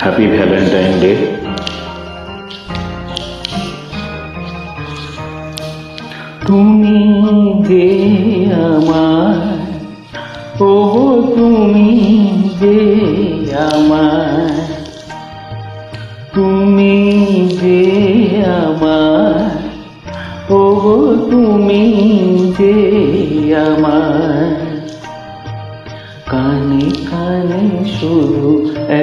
Happy Valentine day. তুমি যে আমার, ও তুমি যে আমার, তুমি যে আমার, ও তুমি যে আমার, কানে কানে শুধু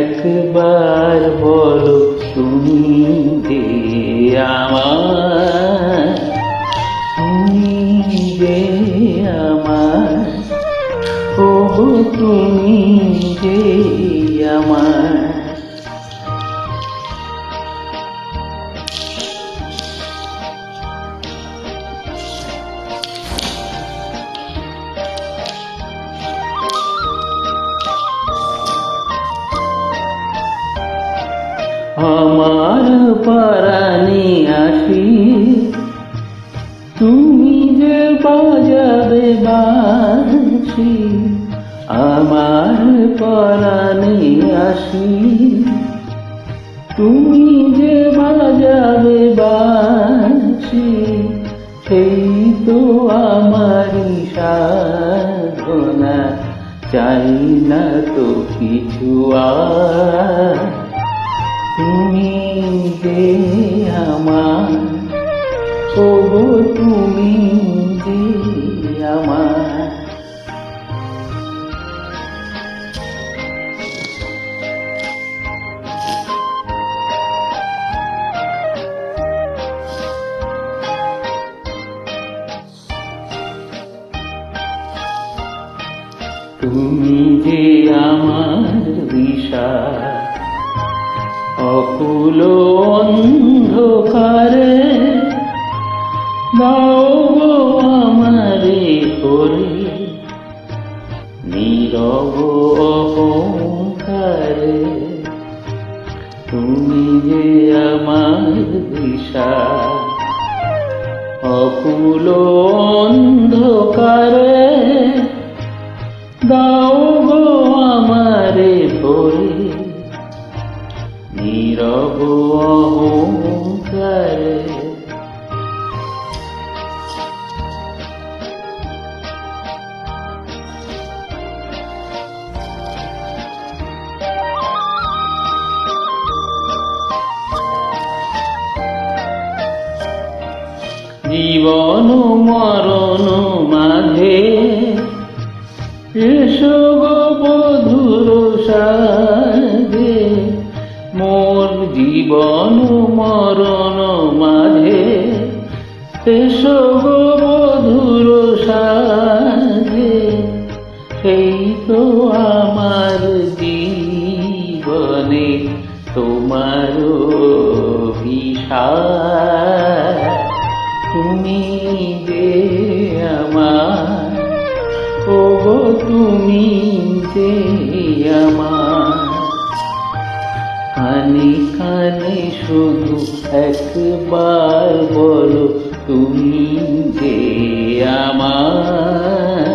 একবার বলো তুমি যে আমার, তুমি যে আমার, ও তুমি যে আমার। আমার পরাণে আসি, তুমি যে বাজাবে বাঁশি। আমার পরাণে আসি, তুমি যে বাজাবে বাঁশি। সেই তো আমারই সাধনা, চাই না তো কিছু আর। তুমি যে আমার, ও তুমি যে আমার। তুমি যে আমার দিশা, অকুল অন্ধকারে দাও গো আমারে করে, নীরব অহংকারে। তুমি যে আমার দিশা, অকুল অন্ধকারে দাও গো আমারে করে, নীরব অহংকারে। জীবন মরণ মাঝে এসো গো বধুর সাজে, মোর জীবন মরণ মাঝে এসো গো বধুর সাজে। সেই তো আমার জীবনে তোমার অভিশাপ। তুমি যে আমার, ও তুমি যে আমার, কানে কানে শুধু একবার বলো তুমি যে আমার,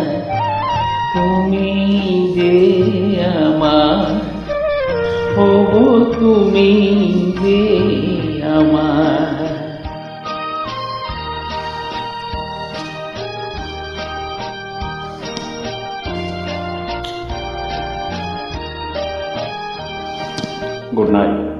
তুমি যে আমার, ও তুমি যে আমার। Good night.